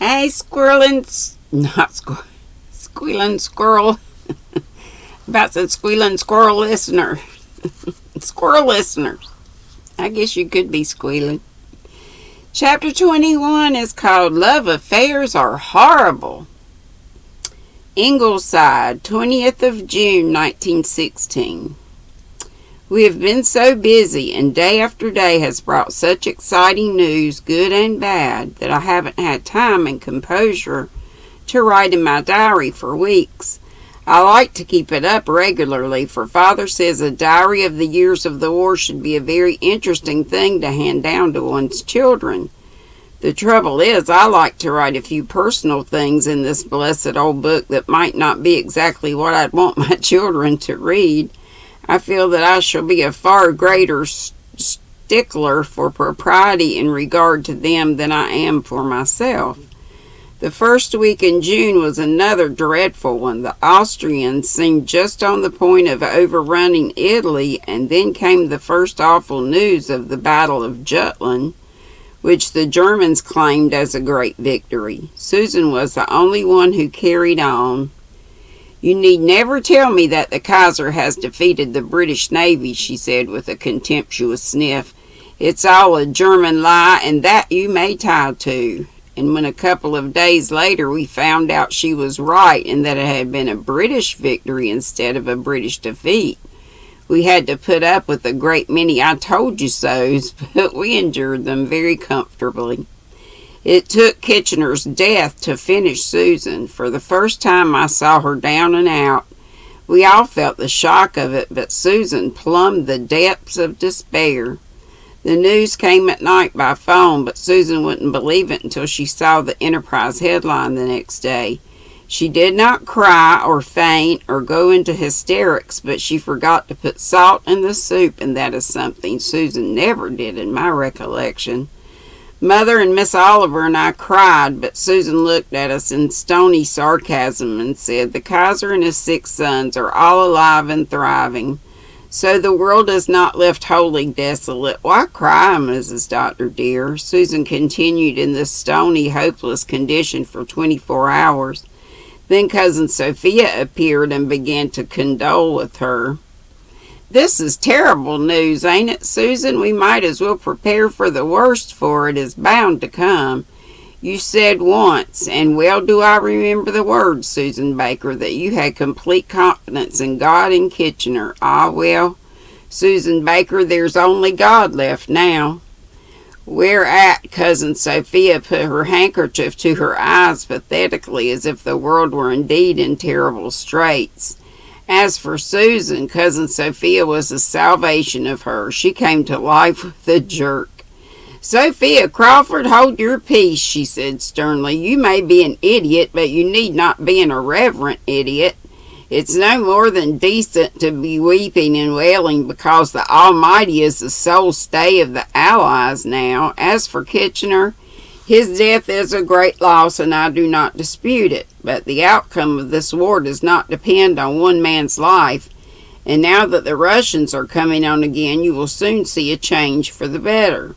Hey, squealing squirrel. About the squealing squirrel listener. Squirrel listeners. I guess you could be squealing. Chapter 21 is called Love Affairs Are Horrible. Ingleside, 20th of June, 1916. We have been so busy, and day after day has brought such exciting news, good and bad, that I haven't had time and composure to write in my diary for weeks. I like to keep it up regularly, for Father says a diary of the years of the war should be a very interesting thing to hand down to one's children. The trouble is, I like to write a few personal things in this blessed old book that might not be exactly what I'd want my children to read. I feel that I shall be a far greater stickler for propriety in regard to them than I am for myself. The first week in June was another dreadful one. The Austrians seemed just on the point of overrunning Italy, and then came the first awful news of the Battle of Jutland, which the Germans claimed as a great victory. Susan was the only one who carried on. "You need never tell me that the Kaiser has defeated the British Navy," she said with a contemptuous sniff. "It's all a German lie, and that you may tie to." And when a couple of days later we found out she was right, and that it had been a British victory instead of a British defeat, we had to put up with a great many "I told you so's," but we endured them very comfortably. It took Kitchener's death to finish Susan. For the first time I saw her down and out. We all felt the shock of it, but Susan plumbed the depths of despair. The news came at night by phone, but Susan wouldn't believe it until she saw the Enterprise headline the next day. She did not cry or faint or go into hysterics, but she forgot to put salt in the soup, and that is something Susan never did in my recollection. Mother and Miss Oliver and I cried, but Susan looked at us in stony sarcasm and said, "The Kaiser and his 6 sons are all alive and thriving. So the world is not left wholly desolate. Why cry, Mrs. Doctor dear?" Susan continued in this stony, hopeless condition for 24 hours. Then Cousin Sophia appeared and began to condole with her. "This is terrible news, ain't it, Susan? We might as well prepare for the worst, for it is bound to come. You said once, and well do I remember the words, Susan Baker, that you had complete confidence in God and Kitchener. Ah, well, Susan Baker, there's only God left now." Whereat Cousin Sophia put her handkerchief to her eyes pathetically, as if the world were indeed in terrible straits. As for Susan, Cousin Sophia was the salvation of her. She came to life with a jerk. "Sophia Crawford, hold your peace," she said sternly. "You may be an idiot, but you need not be an irreverent idiot. It's no more than decent to be weeping and wailing because the Almighty is the sole stay of the Allies now. As for Kitchener, his death is a great loss, and I do not dispute it. But the outcome of this war does not depend on one man's life, and now that the Russians are coming on again, you will soon see a change for the better."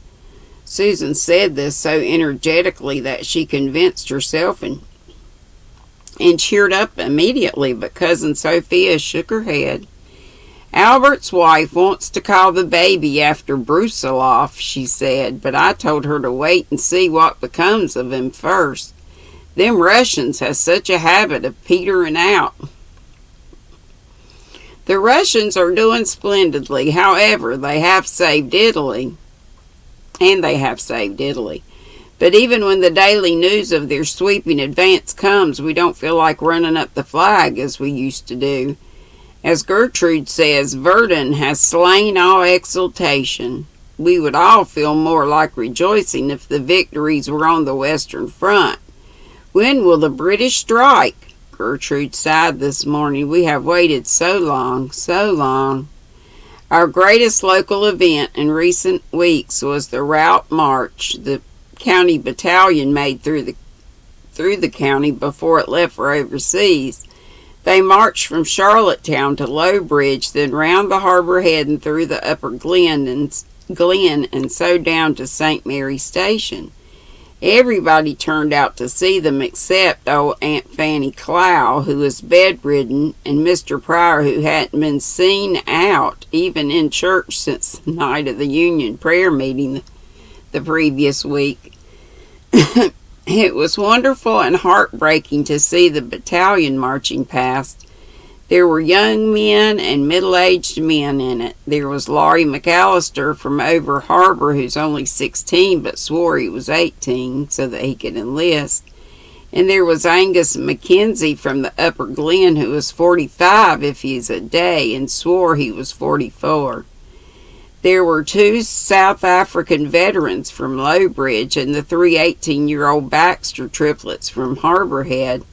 Susan said this so energetically that she convinced herself and cheered up immediately, but Cousin Sophia shook her head. "Albert's wife wants to call the baby after Brusiloff," she said, "but I told her to wait and see what becomes of him first. Them Russians has such a habit of petering out." "The Russians are doing splendidly. However, they have saved Italy. But even when the daily news of their sweeping advance comes, we don't feel like running up the flag as we used to do. As Gertrude says, Verdun has slain all exultation. We would all feel more like rejoicing if the victories were on the Western Front. When will the British strike?" Gertrude sighed this morning. "We have waited so long, so long." Our greatest local event in recent weeks was the route march the county battalion made through the county before it left for overseas. They marched from Charlottetown to Lowbridge, then round the harbor head and through the upper Glen and so down to St. Mary Station. Everybody turned out to see them except old Aunt Fanny Clow, who was bedridden, and Mr. Pryor, who hadn't been seen out, even in church, since the night of the Union prayer meeting the previous week. It was wonderful and heartbreaking to see the battalion marching past. There were young men and middle-aged men in it. There was Laurie McAllister from over harbor, who's only 16 but swore he was 18 so that he could enlist. And there was Angus McKenzie from the Upper Glen, who was 45 if he's a day and swore he was 44. There were 2 South African veterans from Lowbridge and the 3 18-year-old Baxter triplets from Harbor Head.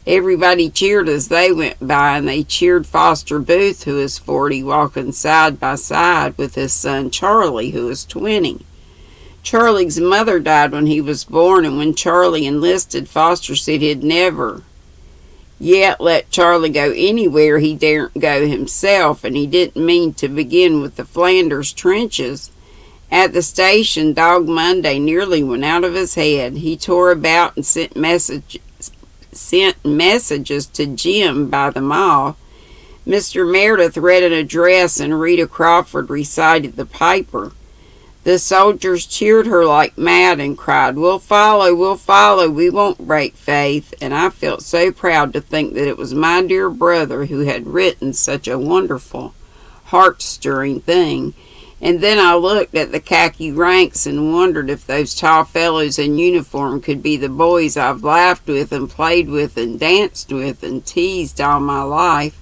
Everybody cheered as they went by, and they cheered Foster Booth, who is 40, walking side by side with his son Charlie, who is 20. Charlie's mother died when he was born, and when Charlie enlisted, Foster said he'd never yet let Charlie go anywhere he daren't go himself, and he didn't mean to begin with the Flanders trenches. At the station, Dog Monday nearly went out of his head. He tore about and sent messages to Jim by the mile. Mr. Meredith read an address, and Rita Crawford recited the paper. The soldiers cheered her like mad and cried, "We'll follow, we won't break faith." And I felt so proud to think that it was my dear brother who had written such a wonderful, heart-stirring thing. And then I looked at the khaki ranks and wondered if those tall fellows in uniform could be the boys I've laughed with and played with and danced with and teased all my life.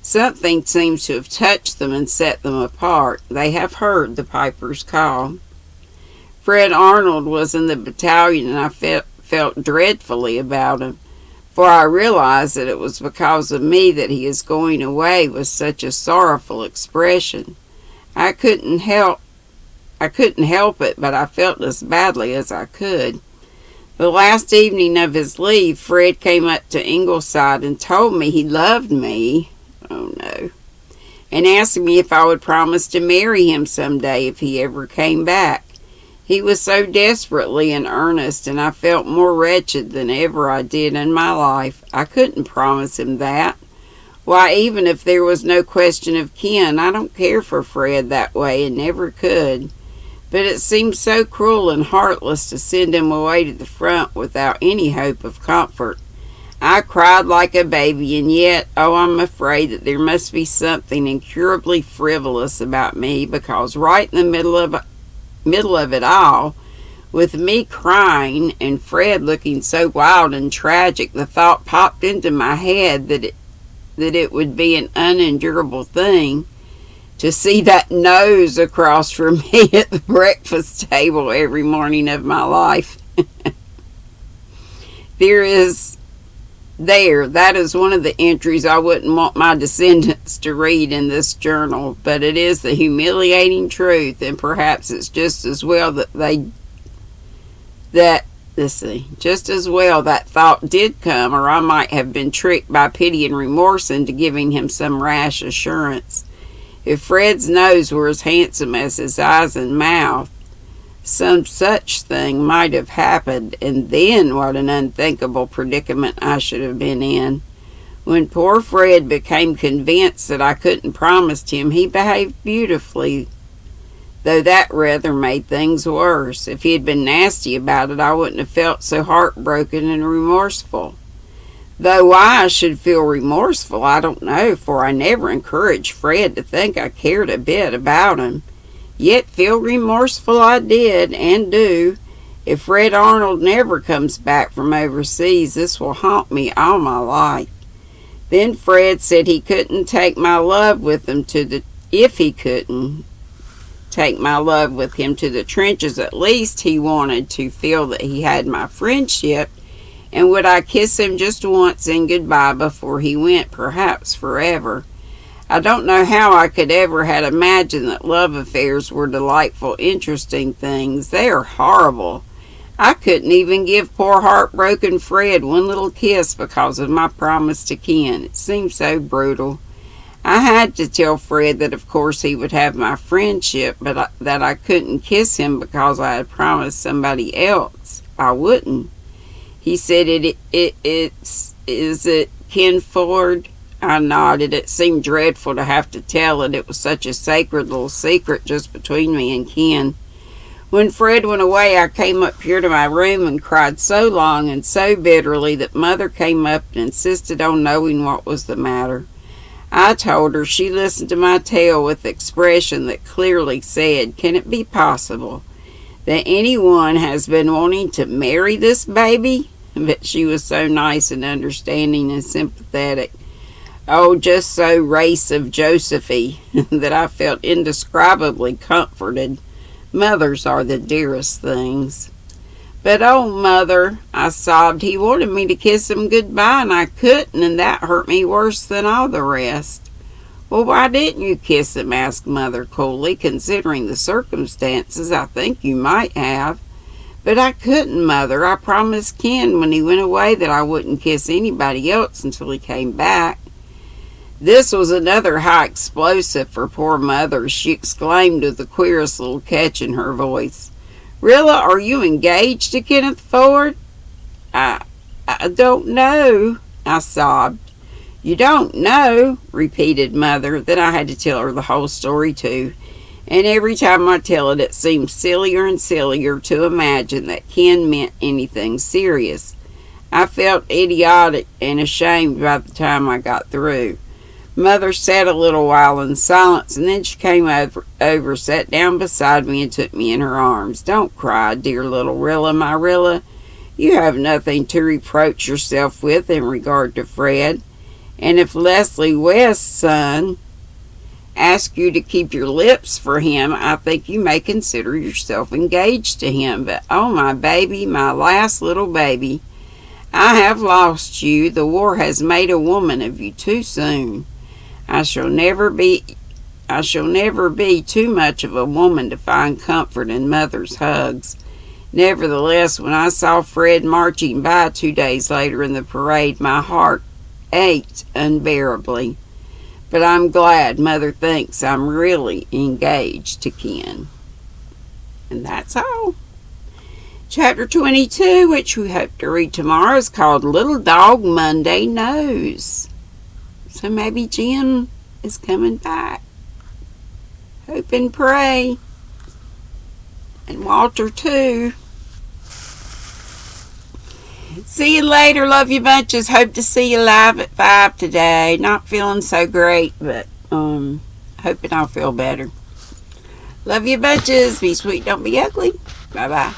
Something seems to have touched them and set them apart. They have heard the piper's call. Fred Arnold was in the battalion, and I felt dreadfully about him, for I realized that it was because of me that he is going away with such a sorrowful expression. I couldn't help it, but I felt as badly as I could. The last evening of his leave, Fred came up to Ingleside and told me he loved me. Oh no. And asked me if I would promise to marry him someday if he ever came back. He was so desperately in earnest, and I felt more wretched than ever I did in my life. I couldn't promise him that. Why, even if there was no question of kin, I don't care for Fred that way and never could. But it seemed so cruel and heartless to send him away to the front without any hope of comfort. I cried like a baby, and yet, I'm afraid that there must be something incurably frivolous about me, because right in the middle of it all, with me crying and Fred looking so wild and tragic, the thought popped into my head that it would be an unendurable thing to see that nose across from me at the breakfast table every morning of my life. That is one of the entries I wouldn't want my descendants to read in this journal, but it is the humiliating truth, and perhaps it's just as well that thought did come, or I might have been tricked by pity and remorse into giving him some rash assurance. If Fred's nose were as handsome as his eyes and mouth, some such thing might have happened, and then what an unthinkable predicament I should have been in. When poor Fred became convinced that I couldn't promise him, he behaved beautifully, though that rather made things worse. If he had been nasty about it, I wouldn't have felt so heartbroken and remorseful. Though why I should feel remorseful, I don't know, for I never encouraged Fred to think I cared a bit about him. Yet feel remorseful I did, and do. If Fred Arnold never comes back from overseas, this will haunt me all my life. Then Fred said he couldn't take my love with him if he couldn't take my love with him to the trenches, at least he wanted to feel that he had my friendship, and would I kiss him just once in goodbye before he went, perhaps forever. I don't know how I could ever had imagined that love affairs were delightful, interesting things. They are horrible. I couldn't even give poor heartbroken Fred one little kiss because of my promise to Ken. It seemed so brutal. I had to tell Fred that of course he would have my friendship, but that I couldn't kiss him because I had promised somebody else. I wouldn't. He said, is it Ken Ford? I nodded. It seemed dreadful to have to tell it. It was such a sacred little secret just between me and Ken. When Fred went away, I came up here to my room and cried so long and so bitterly that Mother came up and insisted on knowing what was the matter. I told her. She listened to my tale with an expression that clearly said, "Can it be possible that anyone has been wanting to marry this baby?" But she was so nice and understanding and sympathetic. Oh, just so race of Josephy that I felt indescribably comforted. Mothers are the dearest things. But oh, Mother, I sobbed, he wanted me to kiss him goodbye and I couldn't, and that hurt me worse than all the rest. Well, why didn't you kiss him? Asked Mother coolly. Considering the circumstances, I think you might have. But I couldn't, Mother. I promised Ken when he went away that I wouldn't kiss anybody else until he came back. This was another high explosive for poor Mother. She exclaimed with the queerest little catch in her voice. Rilla, are you engaged to Kenneth Ford? I don't know, I sobbed. You don't know, repeated Mother. Then I had to tell her the whole story too. And every time I tell it, it seems sillier and sillier to imagine that Ken meant anything serious. I felt idiotic and ashamed by the time I got through. Mother sat a little while in silence, and then she came over, sat down beside me, and took me in her arms. Don't cry, dear little Rilla, my Rilla. You have nothing to reproach yourself with in regard to Fred. And if Leslie West's son asks you to keep your lips for him, I think you may consider yourself engaged to him. But oh, my baby, my last little baby, I have lost you. The war has made a woman of you too soon. I shall never be too much of a woman to find comfort in Mother's hugs. Nevertheless, when I saw Fred marching by 2 days later in the parade, my heart ached unbearably. But I'm glad Mother thinks I'm really engaged to Ken. And that's all. Chapter 22, which we hope to read tomorrow, is called Little Dog Monday Knows. So maybe Jim is coming back. Hope and pray. And Walter too. See you later. Love you bunches. Hope to see you live at 5 today. Not feeling so great, but hoping I'll feel better. Love you bunches. Be sweet, don't be ugly. Bye-bye.